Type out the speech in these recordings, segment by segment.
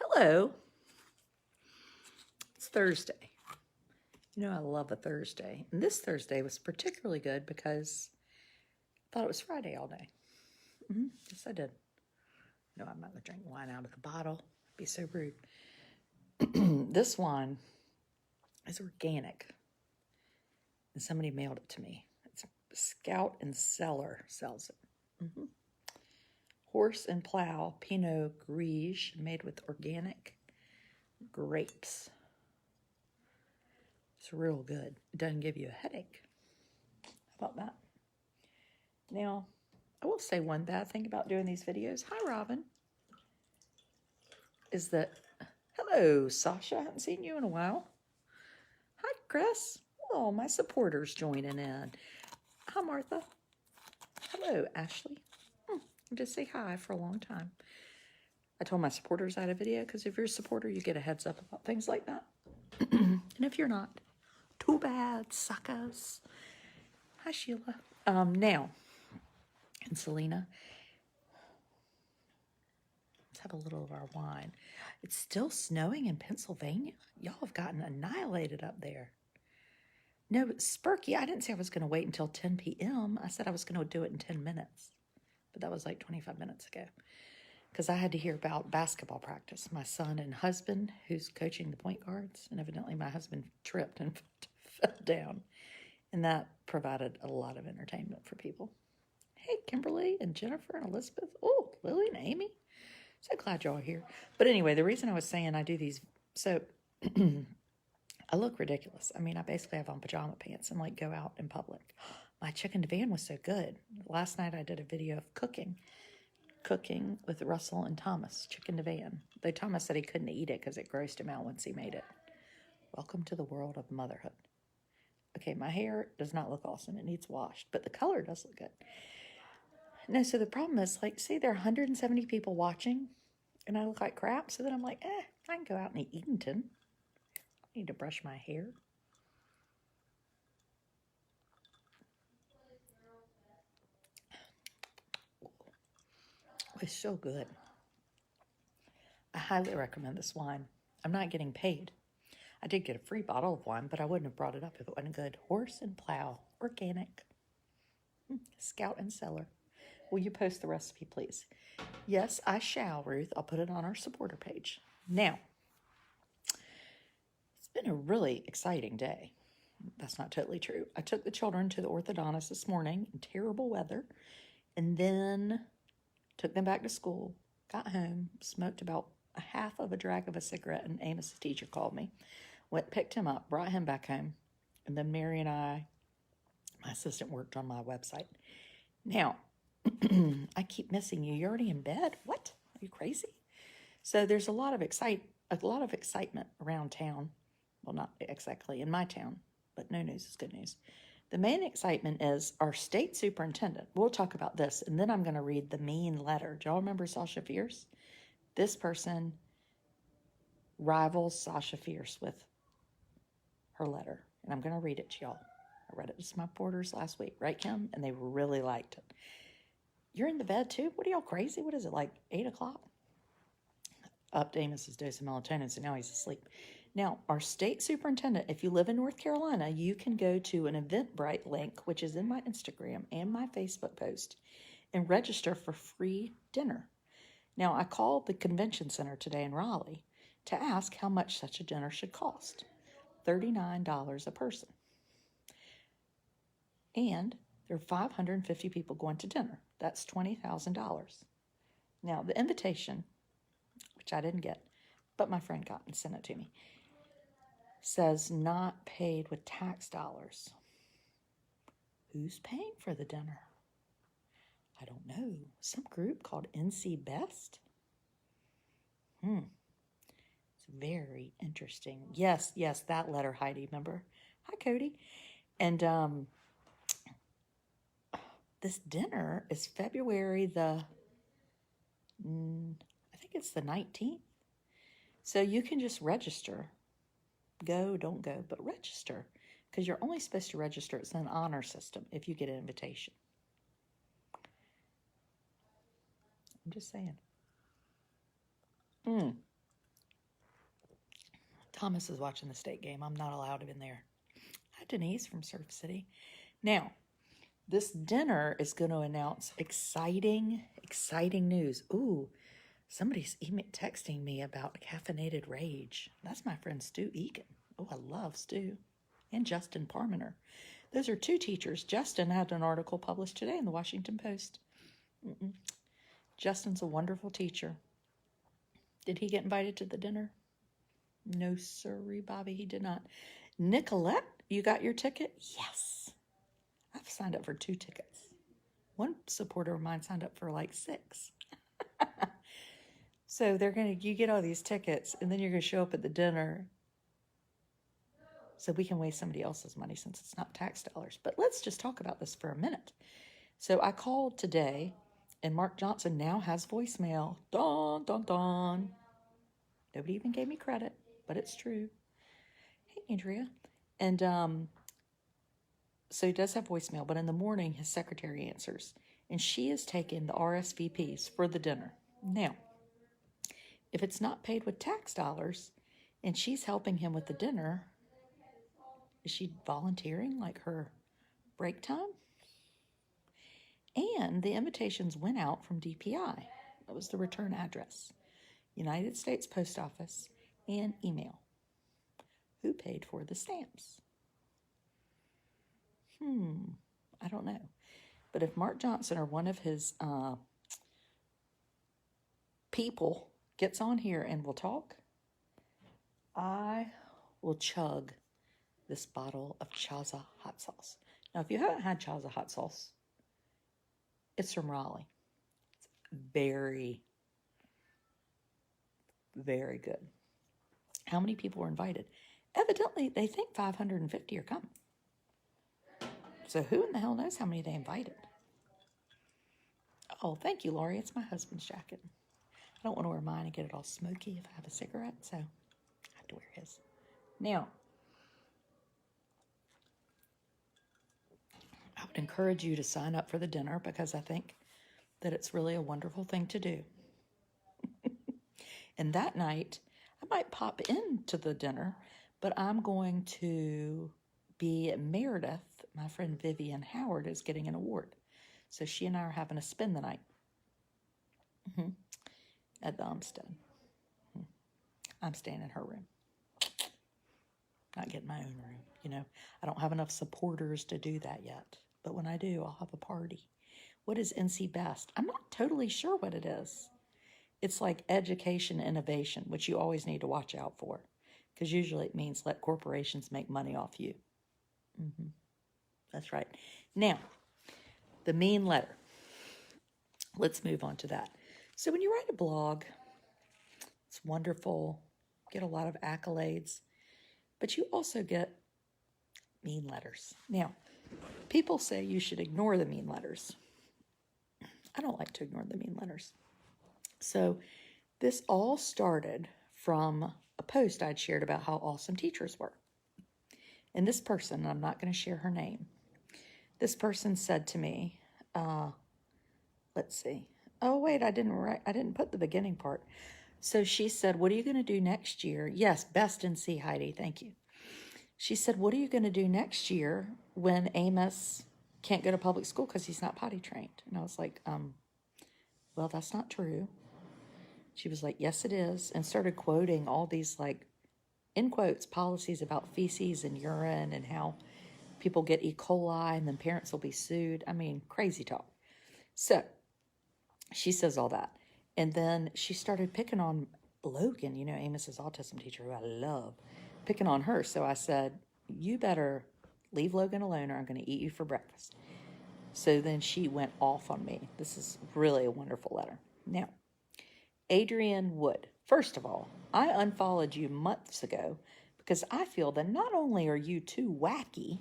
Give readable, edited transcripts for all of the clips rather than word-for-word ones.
Hello. It's Thursday. You know, I love a Thursday. And this Thursday was particularly good because I thought it was Friday all day. Yes, I did. No, I'm not going to drink wine out of the bottle. It'd be so rude. This wine is organic. And somebody mailed it to me. It's Scout and Cellar sells it. Horse and Plow Pinot Gris made with organic grapes. It's real good. It doesn't give you a headache. How about that? Now, I will say one bad thing about doing these videos. Hi, Robin. Is that, hello, Sasha. I haven't seen you in a while. Hi, Chris. Oh, my supporters joining in. Hi, Martha. Hello, Ashley. Just say hi for a long time. I told my supporters I had a video because if you're a supporter, you get a heads up about things like that. And if you're not, too bad, suckers. Hi, Sheila. Now, and Selena, let's have a little of our wine. It's still snowing in Pennsylvania. Y'all have gotten annihilated up there. No, Spurky, I didn't say I was going to wait until 10 p.m. I said I was going to do it in 10 minutes. But that was like 25 minutes ago. Because I had to hear about basketball practice. My son and husband, who's coaching the point guards, and evidently my husband tripped and fell down. And that provided a lot of entertainment for people. Hey, Kimberly and Jennifer and Elizabeth. Oh, Lily and Amy. So glad y'all are here. But anyway, the reason I was saying I do these, so I look ridiculous. I mean, I basically have on pajama pants and like go out in public. My chicken divan was so good. Last night I did a video of cooking with Russell and Thomas, chicken divan. Though Thomas said he couldn't eat it because it grossed him out once he made it. Welcome to the world of motherhood. Okay, my hair does not look awesome. It needs washed, but the color does look good. No, so the problem is, like, see, there are 170 people watching, and I look like crap. So then I'm like, I can go out and eat Eatonton. I need to brush my hair. It's so good. I highly recommend this wine. I'm not getting paid. I did get a free bottle of wine, but I wouldn't have brought it up if it wasn't good. Horse and Plow, organic. Scout and Cellar. Will you post the recipe, please? Yes, I shall, Ruth. I'll put it on our supporter page. Now, it's been a really exciting day. That's not totally true. I took the children to the orthodontist this morning in terrible weather, and then took them back to school, got home, smoked about a half of a drag of a cigarette, and Amos, the teacher, called me. Went, picked him up, brought him back home, and then Mary and I, my assistant, worked on my website. Now, I keep missing you. You're already in bed? What? Are you crazy? So there's a lot of excitement around town. Well, not exactly in my town, but no news is good news. The main excitement is our state superintendent. We'll talk about this, and then I'm going to read the mean letter. Do y'all remember Sasha Fierce? This person rivals Sasha Fierce with her letter, and I'm going to read it to y'all. I read it to my porters last week, right, Kim? And they really liked it. You're in the bed, too? What are y'all crazy? What is it, like 8 o'clock? Upped Amos's dose of melatonin, so now he's asleep. Now, our state superintendent, if you live in North Carolina, you can go to an Eventbrite link, which is in my Instagram and my Facebook post, and register for free dinner. Now, I called the convention center today in Raleigh to ask how much such a dinner should cost. $39 a person. And there are 550 people going to dinner. That's $20,000. Now, the invitation, which I didn't get, but my friend got and sent it to me, says not paid with tax dollars. Who's paying for the dinner? I don't know. Some group called NC Best? It's very interesting. Yes, that letter, Heidi, remember? Hi, Cody. And this dinner is February I think it's the 19th. So you can just register. Go, don't go, but register. Because you're only supposed to register. It's an honor system if you get an invitation. I'm just saying. Thomas is watching the state game. I'm not allowed in there. Hi, Denise from Surf City. Now, this dinner is going to announce exciting news. Ooh, somebody's texting me about Caffeinated Rage. That's my friend Stu Egan. Oh, I love Stu. And Justin Parmenter. Those are two teachers. Justin had an article published today in the Washington Post. Justin's a wonderful teacher. Did he get invited to the dinner? No, sirree, Bobby, he did not. Nicolette, you got your ticket? Yes. I've signed up for 2 tickets. One supporter of mine signed up for like 6. So you get all these tickets, and then you're going to show up at the dinner so we can waste somebody else's money since it's not tax dollars. But let's just talk about this for a minute. So I called today, and Mark Johnson now has voicemail. Dun, dun, dun. Nobody even gave me credit, but it's true. Hey, Andrea. And so he does have voicemail, but in the morning, his secretary answers, and she is taking the RSVPs for the dinner. Now, if it's not paid with tax dollars, and she's helping him with the dinner, is she volunteering like her break time? And the invitations went out from DPI. That was the return address. United States Post Office and email. Who paid for the stamps? I don't know. But if Mark Johnson or one of his people gets on here and will talk, I will chug this bottle of Chaza hot sauce. Now, if you haven't had Chaza hot sauce, it's from Raleigh. It's very, very good. How many people were invited? Evidently, they think 550 are coming. So who in the hell knows how many they invited? Oh, thank you, Laurie. It's my husband's jacket. I don't want to wear mine and get it all smoky if I have a cigarette, so I have to wear his. Now, I would encourage you to sign up for the dinner because I think that it's really a wonderful thing to do. And that night, I might pop into the dinner, but I'm going to be at Meredith. My friend Vivian Howard is getting an award. So she and I are having a spend the night at the Umstead. I'm staying in her room. Not getting my own room, you know. I don't have enough supporters to do that yet. But when I do, I'll have a party. What is NC Best? I'm not totally sure what it is. It's like education innovation, which you always need to watch out for. Because usually it means let corporations make money off you. That's right. Now, the mean letter. Let's move on to that. So when you write a blog, it's wonderful. Get a lot of accolades. But you also get mean letters. Now, people say you should ignore the mean letters. I don't like to ignore the mean letters. So this all started from a post I'd shared about how awesome teachers were. And this person, I'm not going to share her name, this person said to me, let's see. Oh, wait, I didn't put the beginning part. So she said, what are you going to do next year? Yes, Best in C, Heidi, thank you. She said, what are you going to do next year when Amos can't go to public school because he's not potty trained? And I was like, well, that's not true. She was like, yes, it is. And started quoting all these, like, in quotes, policies about feces and urine and how people get E. coli and then parents will be sued. I mean, crazy talk. So she says all that. And then she started picking on Logan, you know, Amos's autism teacher, who I love, picking on her. So I said, you better leave Logan alone or I'm going to eat you for breakfast. So then she went off on me. This is really a wonderful letter. Now, Adrian Wood. First of all, I unfollowed you months ago because I feel that not only are you too wacky,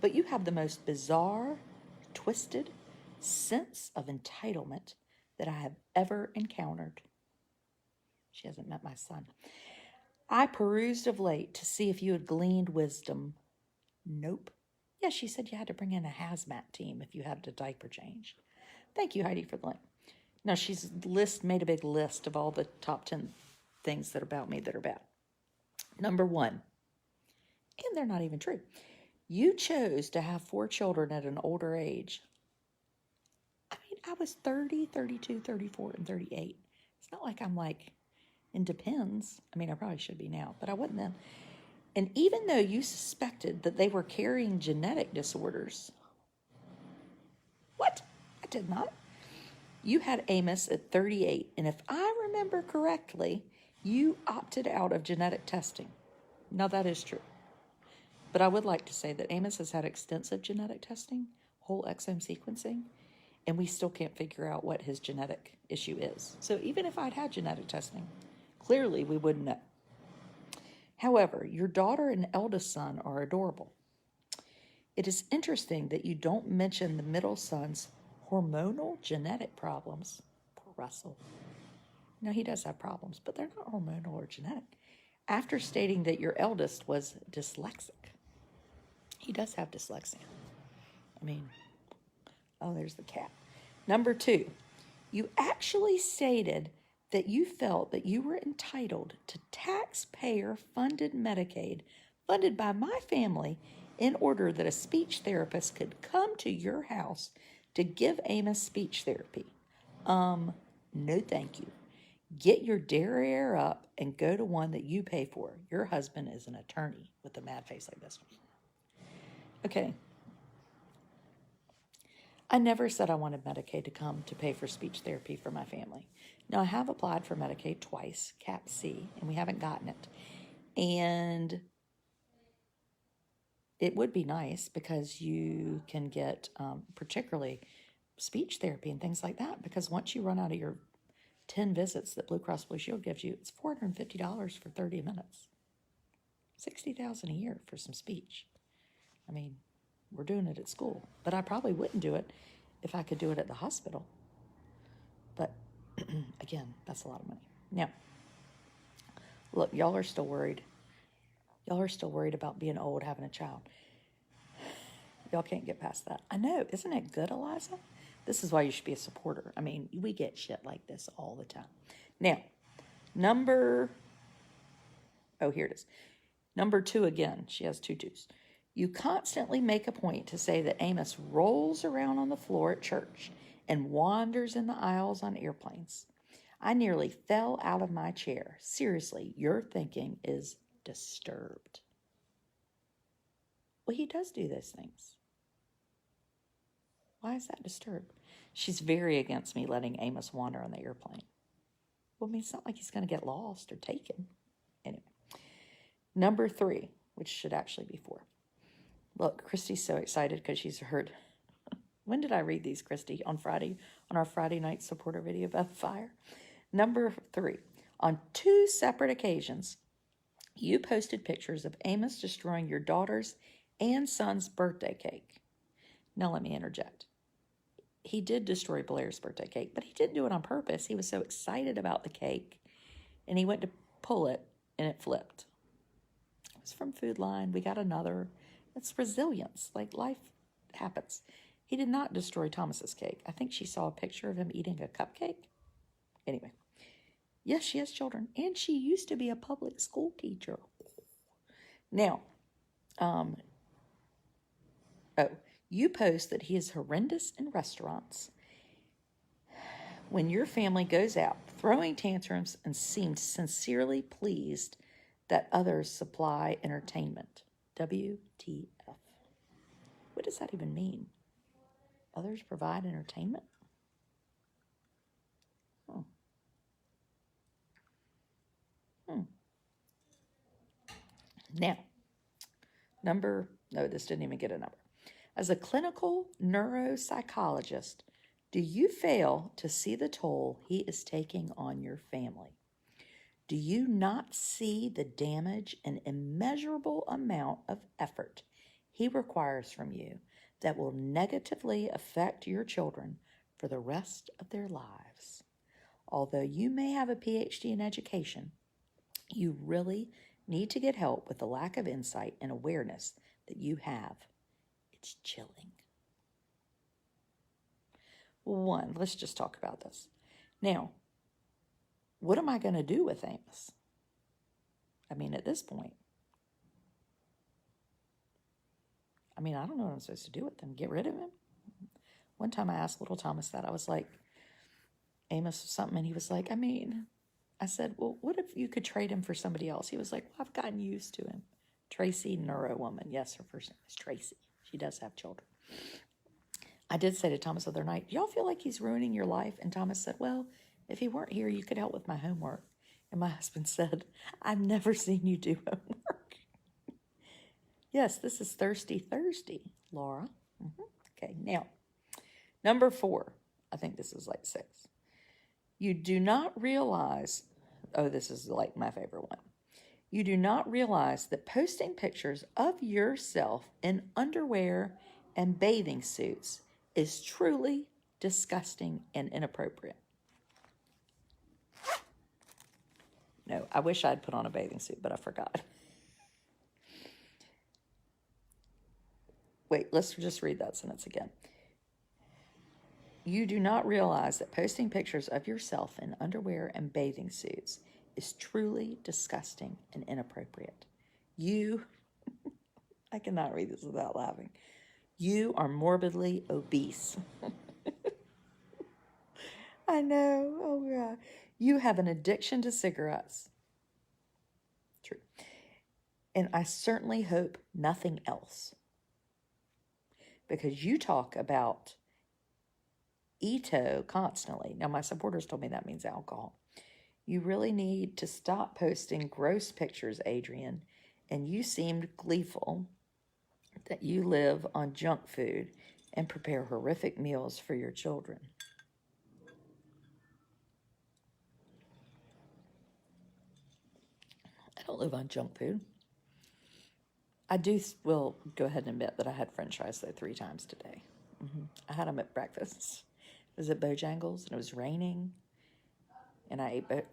but you have the most bizarre, twisted sense of entitlement that I have ever encountered. She hasn't met my son. I perused of late to see if you had gleaned wisdom. Nope. Yeah, she said you had to bring in a hazmat team if you had a diaper change. Thank you, Heidi, for the link. Now, she's made a big list of all the top 10 things that about me that are bad. Number one, and they're not even true. You chose to have 4 children at an older age. I mean, I was 30, 32, 34, and 38. It's not like I'm like in depends. I mean, I probably should be now, but I wasn't then. And even though you suspected that they were carrying genetic disorders, what? I did not. You had Amos at 38, and if I remember correctly, you opted out of genetic testing. Now, that is true. But I would like to say that Amos has had extensive genetic testing, whole exome sequencing, and we still can't figure out what his genetic issue is. So even if I'd had genetic testing, clearly we wouldn't know. However, your daughter and eldest son are adorable. It is interesting that you don't mention the middle son's hormonal genetic problems. Poor Russell. No, he does have problems, but they're not hormonal or genetic. After stating that your eldest was dyslexic. He does have dyslexia. I mean, oh, there's the cat. Number 2, you actually stated that you felt that you were entitled to taxpayer-funded Medicaid funded by my family in order that a speech therapist could come to your house to give Amos speech therapy. No thank you. Get your derriere up and go to one that you pay for. Your husband is an attorney with a mad face like this one. Okay. I never said I wanted Medicaid to come to pay for speech therapy for my family. Now, I have applied for Medicaid twice, Cap C, and we haven't gotten it. And it would be nice because you can get particularly speech therapy and things like that, because once you run out of your 10 visits that Blue Cross Blue Shield gives you, it's $450 for 30 minutes. $60,000 a year for some speech. I mean, we're doing it at school, but I probably wouldn't do it if I could do it at the hospital. But again, that's a lot of money. Now, look, y'all are still worried. Y'all are still worried about being old, having a child. Y'all can't get past that. I know. Isn't it good, Eliza? This is why you should be a supporter. I mean, we get shit like this all the time. Now, here it is. Number 2 again. She has 2 2s. You constantly make a point to say that Amos rolls around on the floor at church and wanders in the aisles on airplanes. I nearly fell out of my chair. Seriously, your thinking is disturbed. Well, he does do those things. Why is that disturbed? She's very against me letting Amos wander on the airplane. Well, I mean, it's not like he's going to get lost or taken. Anyway. Number 3, which should actually be 4. Look, Christy's so excited because she's heard. When did I read these, Christy? On Friday, on our Friday night supporter video about the fire. Number 3, on 2 separate occasions, you posted pictures of Amos destroying your daughter's and son's birthday cake. Now let me interject. He did destroy Blair's birthday cake, but he didn't do it on purpose. He was so excited about the cake, and he went to pull it, and it flipped. It was from Food Line. We got another. It's resilience. Like, life happens. He did not destroy Thomas's cake. I think she saw a picture of him eating a cupcake. Anyway. Yes, she has children. And she used to be a public school teacher. Now, you post that he is horrendous in restaurants when your family goes out throwing tantrums and seemed sincerely pleased that others supply entertainment. WTF. What does that even mean? Others provide entertainment? Now, this didn't even get a number. As a clinical neuropsychologist, do you fail to see the toll he is taking on your family? Do you not see the damage and immeasurable amount of effort he requires from you that will negatively affect your children for the rest of their lives? Although you may have a PhD in education, you really need to get help with the lack of insight and awareness that you have. It's chilling. One, let's just talk about this. Now, what am I going to do with Amos? I mean, at this point, I mean, I don't know what I'm supposed to do with him. Get rid of him? One time I asked little Thomas that. I was like, Amos something, and he was like, I mean, I said, well, what if you could trade him for somebody else? He was like, well, I've gotten used to him. Tracy, neuro woman. Yes, her first name is Tracy. She does have children. I did say to Thomas the other night, do y'all feel like he's ruining your life? And Thomas said, well, if he weren't here, you could help with my homework. And my husband said, I've never seen you do homework. Yes, this is Thirsty Thursday, Laura. Okay, now, number 4. I think this is like 6. You do not realize, oh, this is like my favorite one. You do not realize that posting pictures of yourself in underwear and bathing suits is truly disgusting and inappropriate. No, I wish I'd put on a bathing suit, but I forgot. Wait, let's just read that sentence again. You do not realize that posting pictures of yourself in underwear and bathing suits is truly disgusting and inappropriate. I cannot read this without laughing. You are morbidly obese. I know. Oh, God. You have an addiction to cigarettes. True. And I certainly hope nothing else. Because you talk about Ito constantly. Now, my supporters told me that means alcohol. You really need to stop posting gross pictures, Adrian. And you seemed gleeful that you live on junk food and prepare horrific meals for your children. I don't live on junk food. I will go ahead and admit that I had French fries, though, 3 times today. I had them at breakfast. It was at Bojangles, and it was raining. And I ate,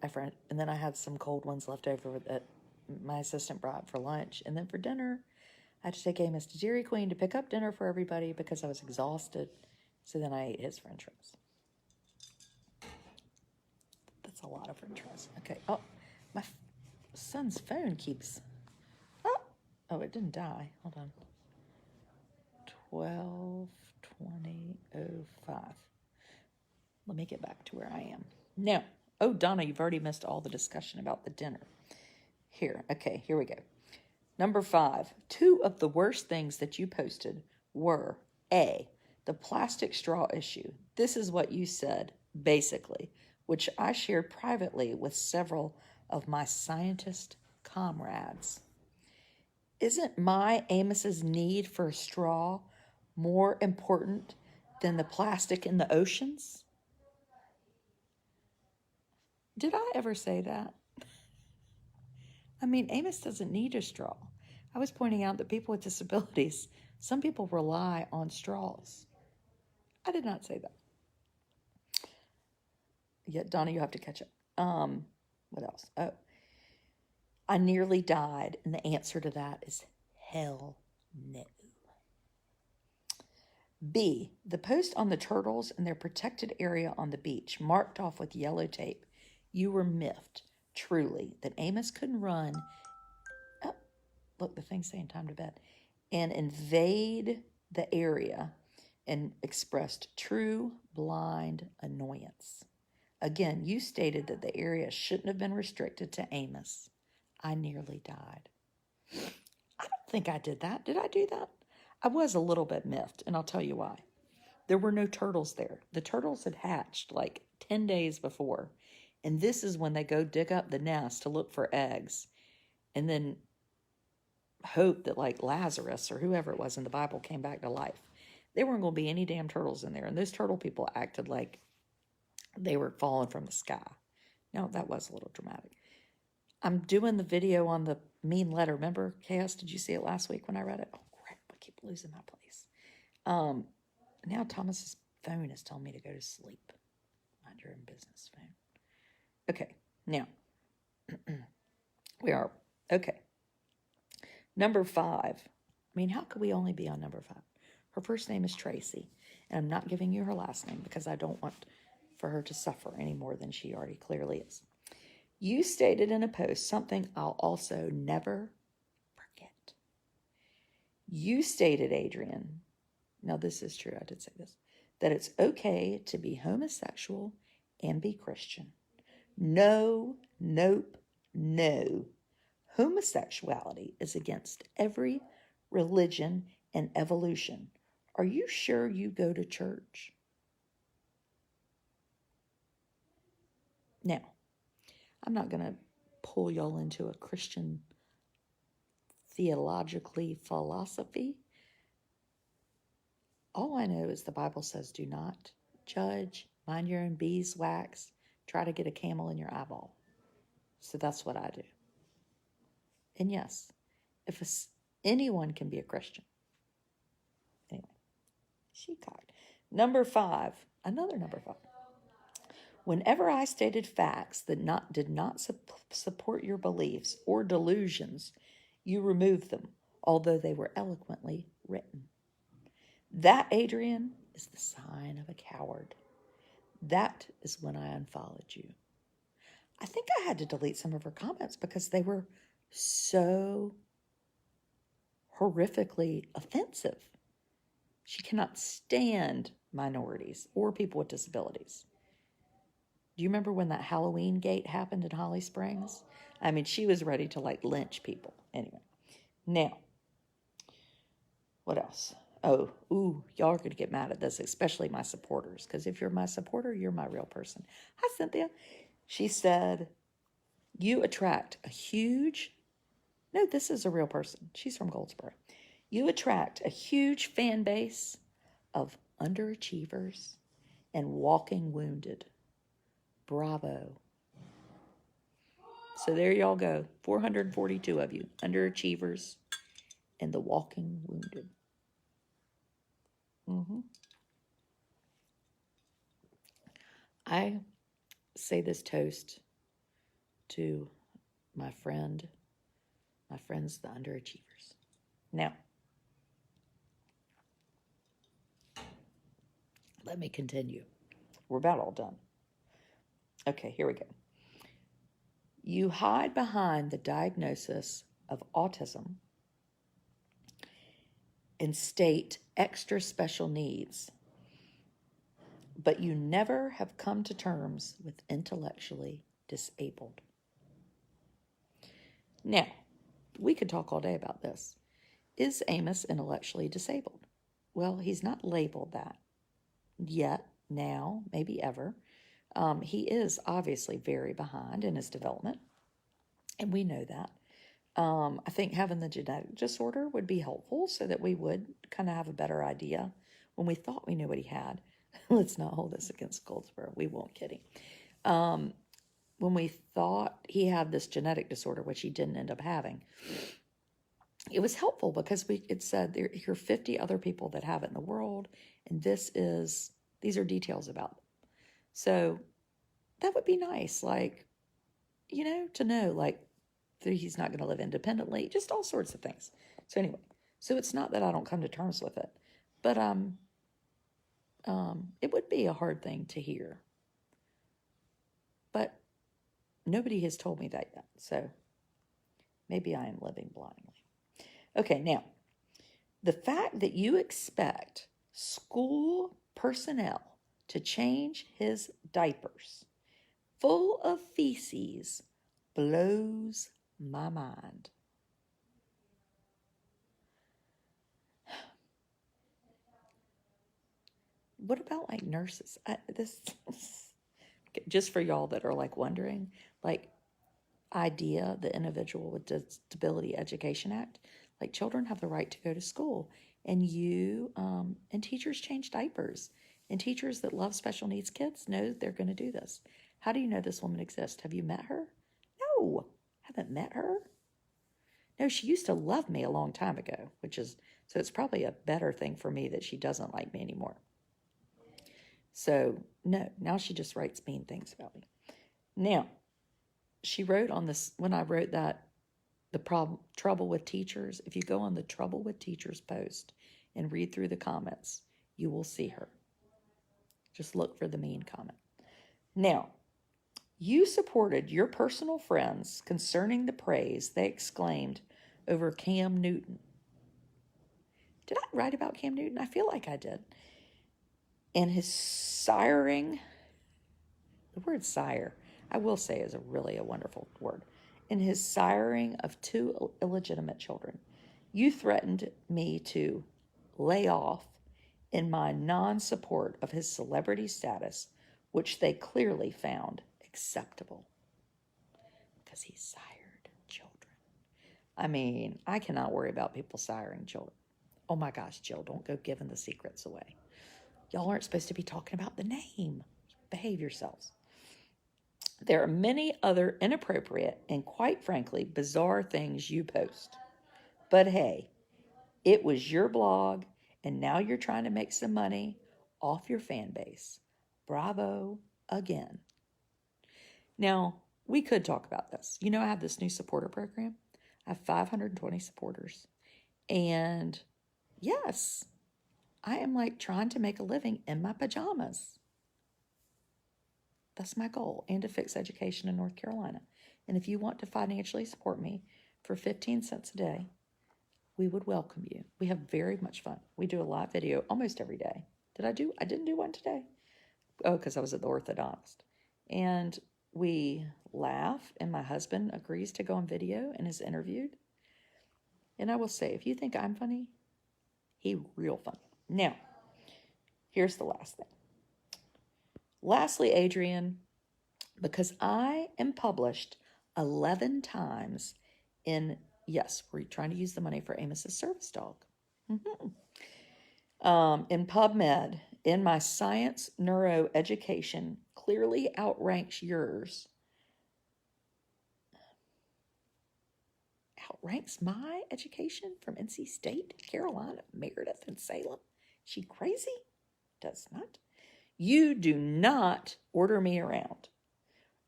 and then I had some cold ones left over that my assistant brought for lunch. And then for dinner, I had to take Amos to Dairy Queen to pick up dinner for everybody because I was exhausted. So then I ate his French fries. That's a lot of French fries. Okay. Oh, my son's phone keeps... Oh, it didn't die. Hold on. 12:20:05. Let me get back to where I am. Now, oh, Donna, you've already missed all the discussion about the dinner. Here we go. Number 5, 2 of the worst things that you posted were A, the plastic straw issue. This is what you said, basically, which I shared privately with several of my scientist comrades. Isn't my Amos's need for a straw more important than the plastic in the oceans? Did I ever say that? I mean, Amos doesn't need a straw. I was pointing out that people with disabilities, some people rely on straws. I did not say that. Yet, Donna, you have to catch up. What else? Oh, I nearly died, and the answer to that is hell no. B, the post on the turtles and their protected area on the beach, marked off with yellow tape. You were miffed, truly, that Amos couldn't run. Oh, look, the thing's saying time to bed. And invade the area and expressed true blind annoyance. Again, you stated that the area shouldn't have been restricted to Amos. I nearly died. I don't think I did that. Did I do that? I was a little bit miffed, and I'll tell you why. There were no turtles there. The turtles had hatched like 10 days before, and this is when they go dig up the nest to look for eggs and then hope that like Lazarus or whoever it was in the Bible came back to life. There weren't going to be any damn turtles in there, and those turtle people acted like they were falling from the sky. No, that was a little dramatic. I'm doing the video on the mean letter. Remember, Chaos? Did you see it last week when I read it? Oh, crap. I keep losing my place. Now Thomas's phone is telling me to go to sleep. Mind your own business, phone. Okay, now, we are, okay. Number 5. I mean, how could we only be on number 5? Her first name is Tracy, and I'm not giving you her last name because I don't want for her to suffer any more than she already clearly is. You stated in a post something I'll also never forget. You stated, Adrian, now this is true, I did say this, that it's okay to be homosexual and be Christian. No, nope, no. Homosexuality is against every religion and evolution. Are you sure you go to church? Now, I'm not going to pull y'all into a Christian theologically philosophy. All I know is the Bible says do not judge, mind your own beeswax, try to get a camel in your eyeball. So that's what I do. And yes, if anyone can be a Christian. Anyway, she cocked. Number 5, another number 5. Whenever I stated facts that did not support your beliefs or delusions, you removed them, although they were eloquently written. That, Adrian, is the sign of a coward. That is when I unfollowed you. I think I had to delete some of her comments because they were so horrifically offensive. She cannot stand minorities or people with disabilities. Do you remember when that Halloween gate happened in Holly Springs? I mean, she was ready to lynch people. Anyway, now, what else? Oh, y'all are going to get mad at this, especially my supporters, because if you're my supporter, you're my real person. Hi, Cynthia. She said, you attract a huge, no, this is a real person. She's from Goldsboro. You attract a huge fan base of underachievers and walking wounded. Bravo. So there y'all go. 442 of you, underachievers and the walking wounded. I say this toast to my friends, the underachievers. Now, let me continue. We're about all done. Okay, here we go. You hide behind the diagnosis of autism and state extra special needs, but you never have come to terms with intellectually disabled. Now, we could talk all day about this. Is Amos intellectually disabled? Well, he's not labeled that yet, now, maybe ever. He is obviously very behind in his development, and we know that. I think having the genetic disorder would be helpful so that we would kind of have a better idea when we thought we knew what he had. Let's not hold this against Goldsboro. We won't, kidding. When we thought he had this genetic disorder, which he didn't end up having, it was helpful because it said there are 50 other people that have it in the world, and these are details about them. So that would be nice, to know, that he's not going to live independently, just all sorts of things. So anyway, so it's not that I don't come to terms with it, but it would be a hard thing to hear. But nobody has told me that yet, so maybe I am living blindly. Okay, now, the fact that you expect school personnel to change his diapers full of feces blows my mind. What about nurses? Just for y'all that are wondering, IDEA, the Individual with Disability Education Act, children have the right to go to school, and and teachers change diapers, and teachers that love special needs kids know they're going to do this. How do you know this woman exists? Have you met her? No, haven't met her. No, she used to love me a long time ago, so it's probably a better thing for me that she doesn't like me anymore. So, no, now she just writes mean things about me. Now, she wrote on this, when I wrote that, trouble with teachers, if you go on the Trouble with Teachers post and read through the comments, you will see her. Just look for the mean comment. Now, You supported your personal friends concerning the praise they exclaimed over Cam Newton. Did I write about Cam Newton? I feel like I did. And his siring, the word sire, I will say is really a wonderful word. In his siring of two illegitimate children, you threatened me to lay off in my non-support of his celebrity status, which they clearly found acceptable because he sired children. I mean, I cannot worry about people siring children. Oh my gosh, Jill, don't go giving the secrets away. Y'all aren't supposed to be talking about the name. Behave yourselves. There are many other inappropriate and, quite frankly, bizarre things you post. But hey, it was your blog, and now you're trying to make some money off your fan base. Bravo again. Now, we could talk about this. You know, I have this new supporter program. I have 520 supporters. And yes, I am like trying to make a living in my pajamas. That's my goal, and to fix education in North Carolina. And if you want to financially support me for 15 cents a day, we would welcome you. We have very much fun. We do a live video almost every day. I didn't do one today. Oh, because I was at the orthodontist. And we laugh, and my husband agrees to go on video and is interviewed. And I will say, if you think I'm funny, he real funny. Now, here's the last thing. Lastly, Adrian, because I am published 11 times in, yes, we're trying to use the money for Amos's service dog. In PubMed, in my science neuroeducation, clearly outranks yours. Outranks my education from NC State, Carolina, Meredith, and Salem. She crazy? Does not. You do not order me around,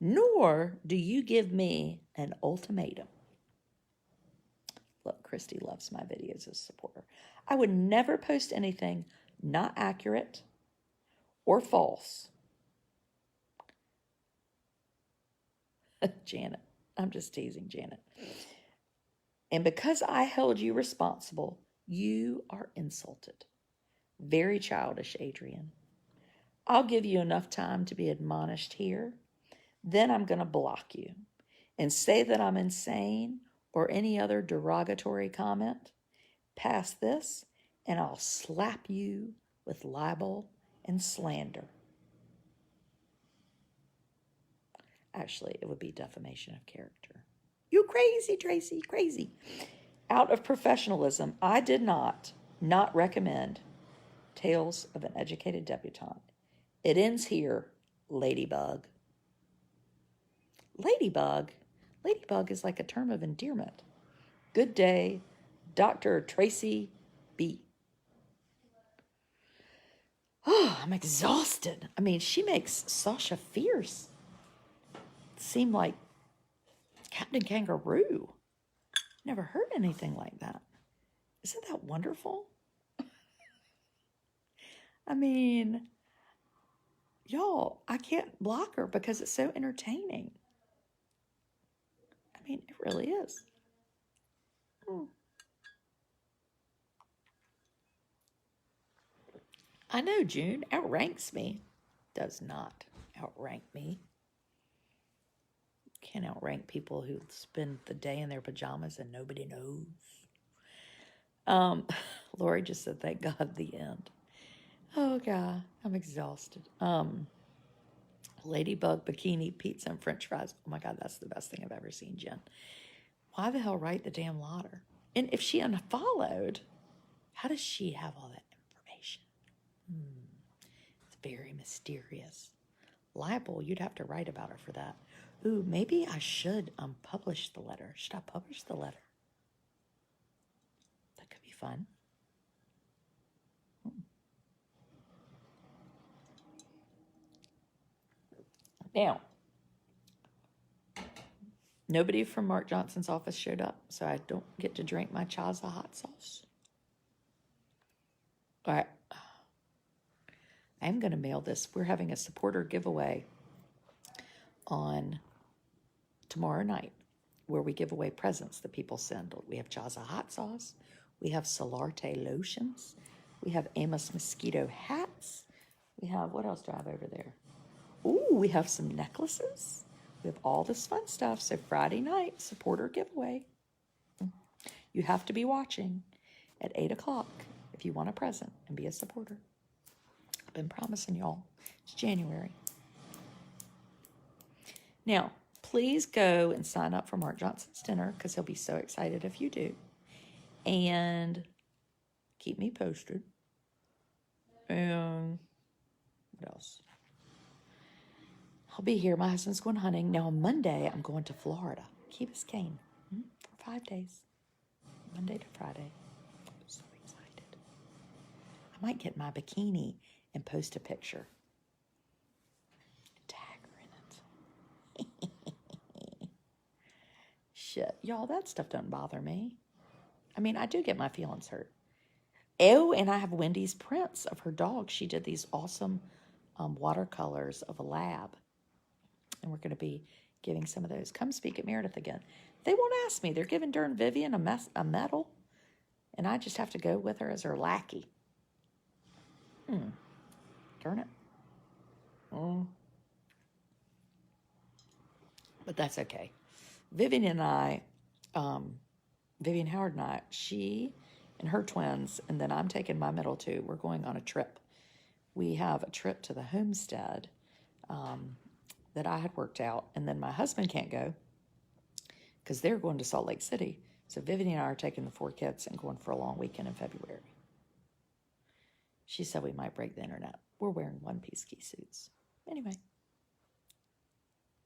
nor do you give me an ultimatum. Look, Christy loves my videos as a supporter. I would never post anything not accurate or false. Janet, I'm just teasing Janet. And because I held you responsible, you are insulted. Very childish, Adrian. I'll give you enough time to be admonished here. Then I'm going to block you and say that I'm insane or any other derogatory comment. Past this, and I'll slap you with libel and slander. Actually, it would be defamation of character. You crazy, Tracy, crazy. Out of professionalism, I did not recommend Tales of an Educated Debutante. It ends here, Ladybug. Ladybug? Ladybug is like a term of endearment. Good day, Dr. Tracy B. Oh, I'm exhausted. I mean, she makes Sasha Fierce seem like Captain Kangaroo. Never heard anything like that. Isn't that wonderful? I mean, y'all, I can't block her because it's so entertaining. I mean, it really is. I know June outranks me. Does not outrank me. Can't outrank people who spend the day in their pajamas and nobody knows. Lori just said, thank God, the end. Oh, God, I'm exhausted. Ladybug, bikini, pizza, and french fries. Oh, my God, that's the best thing I've ever seen, Jen. Why the hell write the damn lotter? And if she unfollowed, how does she have all that information? It's very mysterious. Libel, you'd have to write about her for that. Ooh, maybe I should publish the letter. Should I publish the letter? That could be fun. Now, nobody from Mark Johnson's office showed up, so I don't get to drink my Chaza hot sauce. All right. I'm going to mail this. We're having a supporter giveaway on tomorrow night where we give away presents that people send. We have Jaza hot sauce. We have Solarte lotions. We have Amos mosquito hats. We have, what else do I have over there? Ooh, we have some necklaces. We have all this fun stuff. So Friday night, supporter giveaway. You have to be watching at 8 o'clock if you want a present and be a supporter. I've been promising y'all. It's January. Now, please go and sign up for Mark Johnson's dinner because he'll be so excited if you do. And keep me posted. And what else? I'll be here. My husband's going hunting. Now, on Monday, I'm going to Florida. Key Biscayne for 5 days. Monday to Friday. I'm so excited. I might get my bikini and post a picture. Tag her in it. Shit. Y'all, that stuff doesn't bother me. I mean, I do get my feelings hurt. Oh, and I have Wendy's prints of her dog. She did these awesome watercolors of a lab. And we're going to be giving some of those. Come speak at Meredith again. They won't ask me. They're giving darn Vivian a medal. And I just have to go with her as her lackey. Darn it. But that's okay. Vivian and I, Vivian Howard and I, she and her twins, and then I'm taking my middle two. We're going on a trip. We have a trip to the homestead that I had worked out, and then my husband can't go because they're going to Salt Lake City. So Vivian and I are taking the 4 kids and going for a long weekend in February. She said we might break the internet. We're wearing one-piece ski suits. Anyway,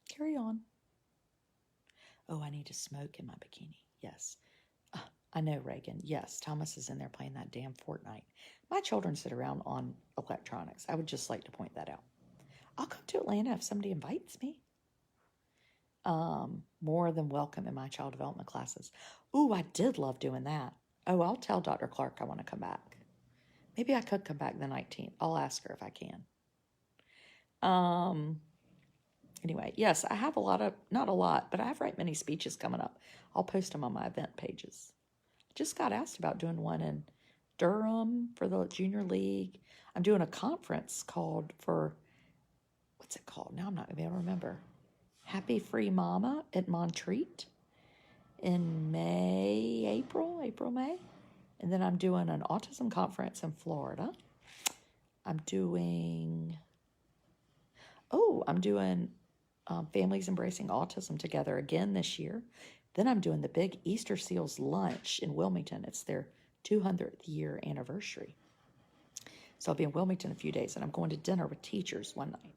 carry on. Oh, I need to smoke in my bikini. Yes. I know, Reagan. Yes, Thomas is in there playing that damn Fortnite. My children sit around on electronics. I would just like to point that out. I'll come to Atlanta if somebody invites me. More than welcome in my child development classes. Ooh, I did love doing that. Oh, I'll tell Dr. Clark I want to come back. Maybe I could come back the 19th. I'll ask her if I can. Anyway, yes, I have not a lot, but I have right many speeches coming up. I'll post them on my event pages. I just got asked about doing one in Durham for the Junior League. I'm doing a conference what's it called? Now I'm not going to be able to remember. Happy Free Mama at Montreat in April, May. And then I'm doing an autism conference in Florida. I'm doing Families Embracing Autism Together again this year. Then I'm doing the big Easter Seals lunch in Wilmington. It's their 200th year anniversary. So I'll be in Wilmington a few days, and I'm going to dinner with teachers one night.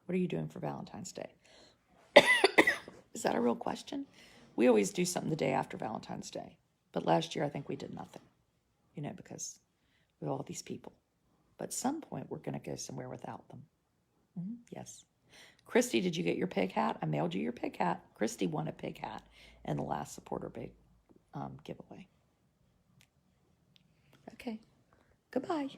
What are you doing for Valentine's Day? Is that a real question? We always do something the day after Valentine's Day. But last year, I think we did nothing, because we have all these people. But at some point, we're going to go somewhere without them. Yes. Christy, did you get your pig hat? I mailed you your pig hat. Christy won a pig hat in the last supporter big giveaway. Okay. Goodbye.